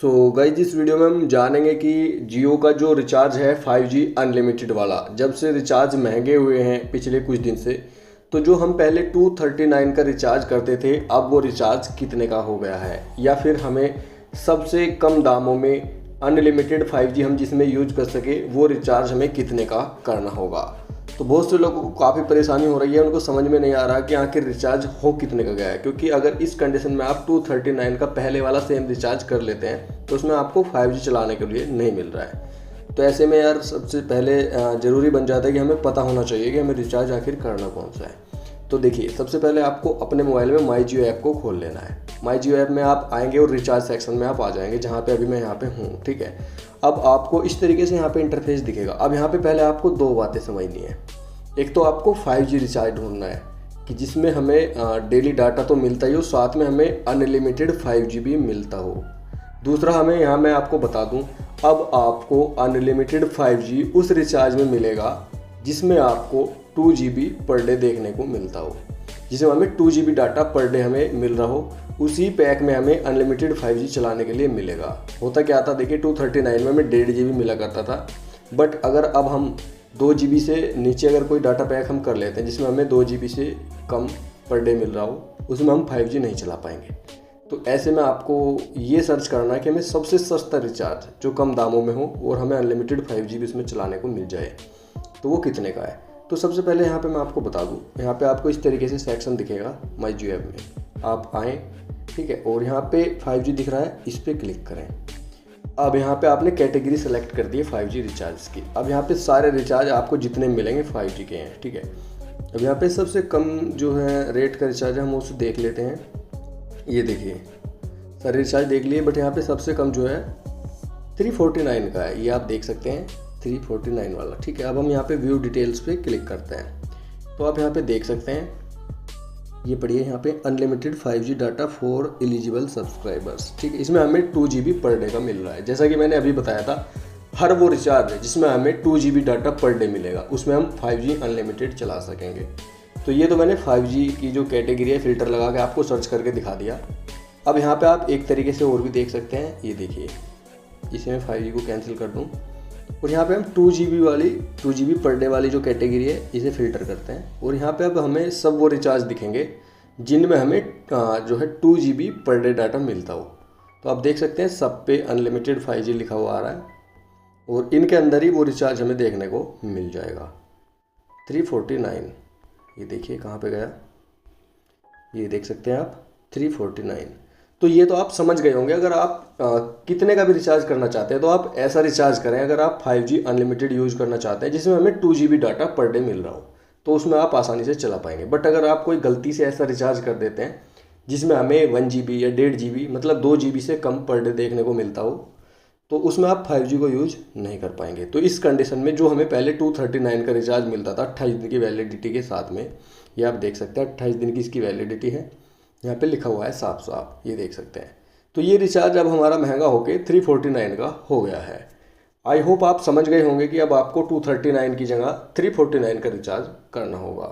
So guys इस video में हम जानेंगे कि जियो का जो रिचार्ज है 5G अनलिमिटेड वाला, जब से रिचार्ज महंगे हुए हैं पिछले कुछ दिन से, तो जो हम पहले 239 का रिचार्ज करते थे अब वो रिचार्ज कितने का हो गया है, या फिर हमें सबसे कम दामों में अनलिमिटेड 5G हम जिसमें यूज कर सके वो रिचार्ज हमें कितने का करना होगा। तो बहुत से लोगों को काफ़ी परेशानी हो रही है, उनको समझ में नहीं आ रहा कि आखिर रिचार्ज हो कितने का गया है। क्योंकि अगर इस कंडीशन में आप 239 का पहले वाला सेम रिचार्ज कर लेते हैं तो उसमें आपको 5G चलाने के लिए नहीं मिल रहा है। तो ऐसे में यार सबसे पहले ज़रूरी बन जाता है कि हमें पता होना चाहिए कि हमें रिचार्ज आखिर करना कौन सा है। तो देखिए, सबसे पहले आपको अपने मोबाइल में माई जियो ऐप को खोल लेना है। माई जियो ऐप में आप आएंगे और रिचार्ज सेक्शन में आप आ जाएंगे, जहाँ पे अभी मैं यहाँ पे हूँ। ठीक है, अब आपको इस तरीके से यहाँ पे इंटरफेस दिखेगा। अब यहाँ पे पहले आपको दो बातें समझनी है। एक तो आपको 5G रिचार्ज ढूंढना है कि जिसमें हमें डेली डाटा तो मिलता ही हो, साथ में हमें अनलिमिटेड 5G भी मिलता हो। दूसरा, हमें यहाँ मैं आपको बता दूँ, अब आपको अनलिमिटेड 5G उस रिचार्ज में मिलेगा जिसमें आपको 2 GB पर डे देखने को मिलता हो, जिसमें हमें 2 GB डाटा पर डे हमें मिल रहा हो। उसी पैक में हमें अनलिमिटेड 5G चलाने के लिए मिलेगा। होता क्या था, देखिए 239 में हमें 1.5 GB मिला करता था, बट अगर अब हम 2 GB से नीचे अगर कोई डाटा पैक हम कर लेते हैं जिसमें हमें 2 GB से कम पर डे मिल रहा हो, उसमें हम 5G नहीं चला पाएंगे। तो ऐसे में आपको ये सर्च करना है कि हमें सबसे सस्ता रिचार्ज जो कम दामों में हो और हमें अनलिमिटेड 5G भी उसमें चलाने को मिल जाए, तो वो कितने का है। तो सबसे पहले यहाँ पे मैं आपको बता दूँ, यहाँ पे आपको इस तरीके से सेक्शन दिखेगा माई जियो ऐप में। आप आएँ, ठीक है, और यहाँ पे 5G दिख रहा है, इस पर क्लिक करें। अब यहाँ पे आपने कैटेगरी सेलेक्ट कर दी है 5G रिचार्ज की। अब यहाँ पे सारे रिचार्ज आपको जितने मिलेंगे 5G के हैं। ठीक है, अब यहाँ पे सबसे कम जो है रेट का रिचार्ज है, हम उसे देख लेते हैं। ये देखिए, सारे रिचार्ज देख लिए, बट यहाँ पे सबसे कम जो है 349 का है, ये आप देख सकते हैं 349 वाला। ठीक है, अब हम यहाँ पे व्यू डिटेल्स पे क्लिक करते हैं तो आप यहाँ पे देख सकते हैं, ये पढ़िए यहाँ पे unlimited 5G data for eligible subscribers. ठीक है, इसमें हमें 2 GB पर डे का मिल रहा है। जैसा कि मैंने अभी बताया था, हर वो रिचार्ज है जिसमें हमें 2 GB डाटा पर डे मिलेगा, उसमें हम 5G अनलिमिटेड चला सकेंगे। तो ये तो मैंने 5G की जो कैटेगरी है फिल्टर लगा के आपको सर्च करके दिखा दिया। अब यहाँ पर आप एक तरीके से और भी देख सकते हैं, ये देखिए, इसे मैं 5G को कैंसिल कर दूँ और यहाँ पे हम 2 GB पर डे वाली जो कैटेगरी है इसे फ़िल्टर करते हैं। और यहाँ पे अब हमें सब वो रिचार्ज दिखेंगे जिनमें हमें जो है 2 GB पर डे डाटा मिलता हो। तो आप देख सकते हैं सब पे अनलिमिटेड 5G लिखा हुआ आ रहा है और इनके अंदर ही वो रिचार्ज हमें देखने को मिल जाएगा 349। ये देखिए कहाँ पे गया, ये देख सकते हैं आप 349। तो ये तो आप समझ गए होंगे। अगर आप कितने का भी रिचार्ज करना चाहते हैं तो आप ऐसा रिचार्ज करें। अगर आप 5G अनलिमिटेड यूज़ करना चाहते हैं जिसमें हमें 2 GB data per day meal रहा हो, तो उसमें आप आसानी से चला पाएंगे। बट अगर आप कोई गलती से ऐसा रिचार्ज कर देते हैं जिसमें हमें 1 GB या 1.5 GB मतलब 2 GB से कम पर डे देखने को मिलता हो, तो उसमें आप 5G को यूज नहीं कर पाएंगे। तो इस कंडीशन में जो हमें पहले 239 का रिचार्ज मिलता था 28 दिन की वैलिडिटी के साथ में, ये आप देख सकते हैं 28 दिन की इसकी वैलिडिटी है, यहाँ पे लिखा हुआ है साफ साफ, ये देख सकते हैं। तो ये रिचार्ज अब हमारा महंगा होके 349 का हो गया है। आई होप आप समझ गए होंगे कि अब आपको 239 की जगह 349 का रिचार्ज करना होगा।